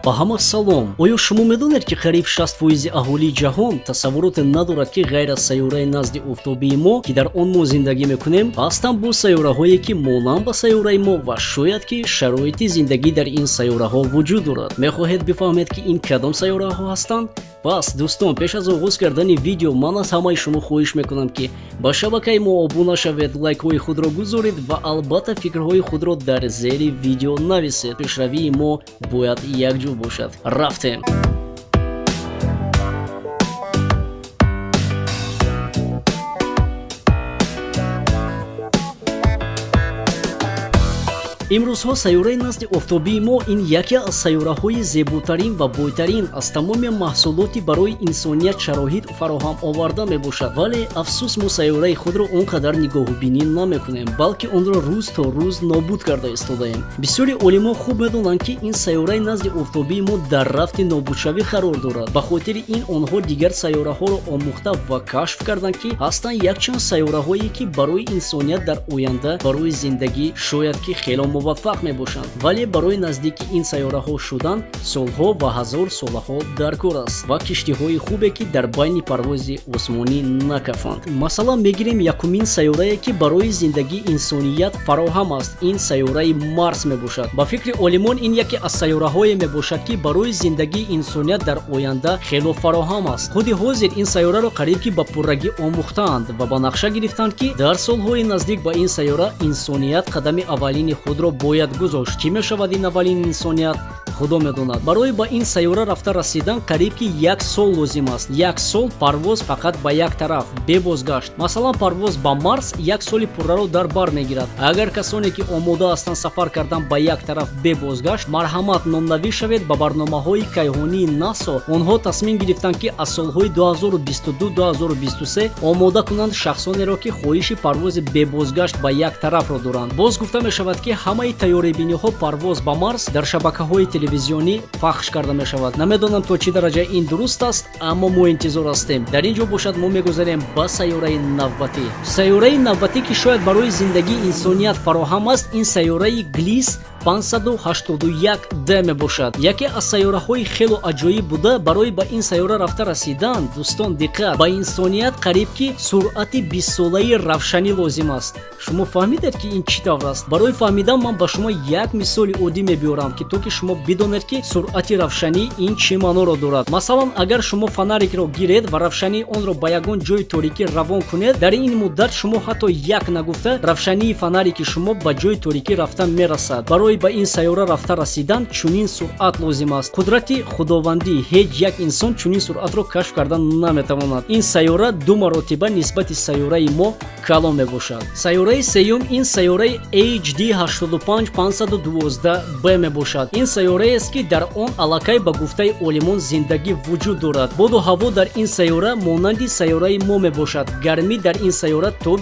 با همه سلام. آیا شما میدونید که قریب 60% اهالی جهان تصورات ندارد که غیر از سیاره نزد آفتابی ما که در آن ما زندگی میکنیم هستند با سیاره هایی که مانند با سیاره ما و شاید که شرایط زندگی در این سیاره ها وجود دارد. میخواهید بفهمید که این کدام سیاره ها هستند؟ پس دوستان پیش از آغاز کردن ویدیو من از همه شما خواهش میکنم که با شبکه ما ابونه شوید، لایک های خود را گذارید و البته فکرهای خود را در زیر ویدیو نویسید. پیشروی ما باید یک جو باشد. رفتیم. امروزها سیاره نزد آفتابی ما این یکی از سیاره‌های زیباترین و بویترین از تمام محصولاتی برای انسانیت شرایط فراهم آورده میباشد. ولی افسوس ما سیاره خود را اونقدر نگاهبینی نمیکنیم، بلکه آن را روز تا روز نابود کرده ایستاده‌ایم. بسیاری علما خوب میدانند که این سیاره نزد آفتابی ما در رفت نابودشوی قرار دارد. به خاطر این آنها دیگر سیاره‌ها را آموخته و کشف کردند که هستند یکچند سیاره‌هایی که برای انسانیت در آینده برای زندگی شاید که خیلی موفق میباشند، ولی برای نزدیک این سیاره ها شدن سالها و هزار سالها در کار است و کشتی های خوبی که در بین پرواز آسمانی نکفند. مثلا میگیریم یکمین سیاره که برای زندگی انسانیت فراهم است، این سیاره مارس میباشد. با فکر عالمان این یکی از سیاره های میباشد که برای زندگی انسانیت در آینده خیلی فراهم است. خود حاضر این سیاره را قریب که با پررگی آموختند و با نقشه گرفتند که در سالهای نزدیک با این سیاره انسانیت قدم اولین خود را باید گذاشت. چی می شود این اولین انسانیت؟ خدا میداند. برای با این سیاره رفته رسیدن قریب که یک سال لازم است. یک سال پرواز فقط به یک طرف بی بازگشت. مثلا پرواز با مارس یک سال پوره را در بر میگیرد. اگر کسانی که آماده هستند سفر کردن به یک طرف بی بازگشت مرحمت نامنوی شوید به برنامه‌های کیهانی ناسا. آنها تصمیم گرفتند که از سالهای 2022-2023 آماده کنند شخصانی را که خواهش پرواز بی بازگشت به یک طرف را دارند. باز گفته می شود که همه تیاره‌بینی‌ها پرواز با مارس در شبکه‌های تلویزیونی پخش کرده می شود. نمیدونم تا چه درجه این درست است، اما ما انتظار هستیم. در اینجا باشد ما میگذاریم با سیاره نوبتی. سیاره نوبتی که شاید برای زندگی انسانیت فراهم است، این سیاره گلیس 581 د میباشد. یکی از سیاره های خیلی عجیب بوده. برای به این سیاره رفته رسیدن دوستان دقت، با انسانیت قریب که سرعت 20 ساله روشنی لازم است. شما فهمیدید که این چی طور است؟ برای فهمیدن من با شما یک مثال عادی میبیارم که تو که شما بدونید که سرعت روشنی این چه معنا را دارد. مثلا اگر شما فناریک را گیرید و روشنی آن را به یگان جای تاریکی روان کنید، در این مدت شما حتی یک نگفته روشنی فناریک شما به جای تاریکی رفتن میرسد. برای با این سیاره رفته رسیدن چنین سرعت لازم است. قدرت خداوندی هیچ یک انسان چنین سرعت را کشف کردن نمیتواند. این سیاره دو مرتبه نسبت سیاره ما کلان میباشد. سیاره سیوم این سیاره HD 85512 b میباشد. این سیاره است که در آن علاقه به گفته عالمان زندگی وجود دارد. باد و هوا در این سیاره مانند سیاره ما میباشد. گرمی در این سیاره تا 25-30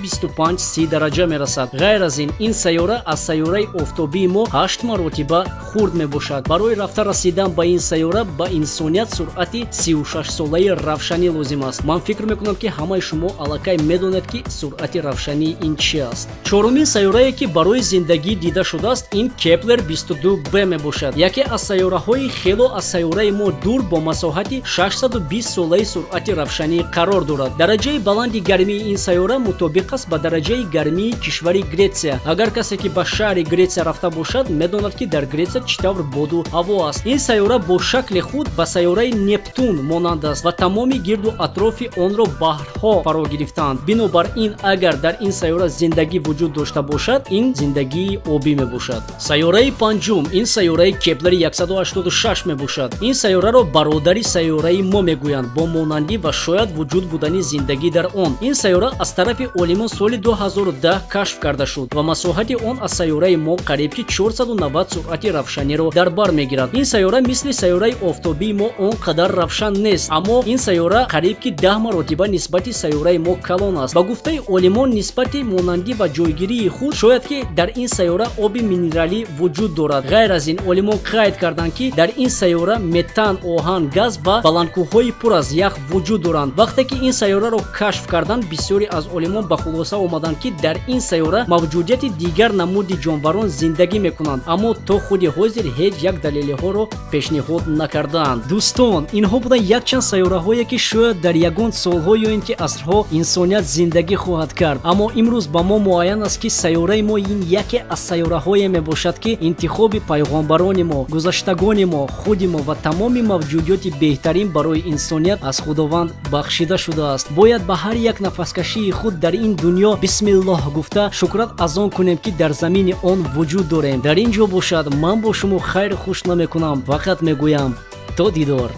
درجه میرسد. غیر از این سیاره از سیاره آفتابی ما 8 مرتبه خرد میباشد. برای رفته رسیدن به این سیاره با انسانیت سرعت 36 ساله روشنی لازم است. من فکر میکنم که همه شما علاقه میدونید که سرعت روشنی این چی است. چهارمین سیاره که برای زندگی دیده شده است این کپلر 22b میباشد. یکی از سیاره های خیلی از سیاره ما دور با مساحت 620 ساله سرعت روشنی قرار دارد. درجه بلند گرمی این سیاره مطابق است با درجه گرمی کشور گریسه. اگر کسی که به شهر گریسه رفته باشد میداند که در گریسه چطور باد و هوا است. این سیاره با شکل خود به سیاره نپتون مانند است و تمام گرد و اطراف آن را بحرها فرا گرفتند. بنابراین اگر در این سیاره زندگی وجود داشته باشد این زندگی آبی میباشد. سیاره پنجم این سیاره کپلر 186 میباشد. این سیاره را برادری سیاره ما میگویند با مانندی و شاید وجود بودن زندگی در آن. این سیاره از طرف عالمان سال 2010 کشف کرده شد و مساحت آن از سیاره ما قریب که 490 سرعت روشنی را در بر میگیرد. این سیاره مثل سیاره آفتابی ما اونقدر روشن نیست، اما این سیاره قریب که 10 مرتبه نسبت سیاره ما کلان است. با گفته عالمان نسبت مانندی و جایگیری خود شاید که در این سیاره آب مینرالی وجود دارد. غیر از این عالمان قید کردند که در این سیاره متان، آهن، گاز و بلندکوهای پر از یخ وجود دارند. وقتی که این سیاره را کشف کردند بسیاری از عالمان به خلاصه آمدند که در این سیاره موجودیت دیگر نمود جانوران زندگی میکنند метавонанд, аммо то худи ҳозир ҳеҷ як далелиҳоро пешниҳод накардаанд. дӯстон, инҳо буданд якчанд сайёраҳое ки шояд дар ягон солҳо ё ин ки асрҳо инсоният зиндагӣ хоҳад кард. аммо имрӯз ба мо муайян аст ки сайёраи мо ин яке аз сайёраҳое мебошад ки интихоби пайғомбарони мо, гузаштагони мо, худи мо ва тамоми мавҷудиёти беҳтарин барои инсоният аз худованд бахшида шудааст. бояд ба ҳар як нафаскашии худ дар ин дунё бисмиллоҳ гуфта шукрат аз он кунем ки дар замини он вуҷуд дорем. дар ин ҷо бошад, ман бо шумо хайр хушна мекунам, фақат мегӯям то дидор.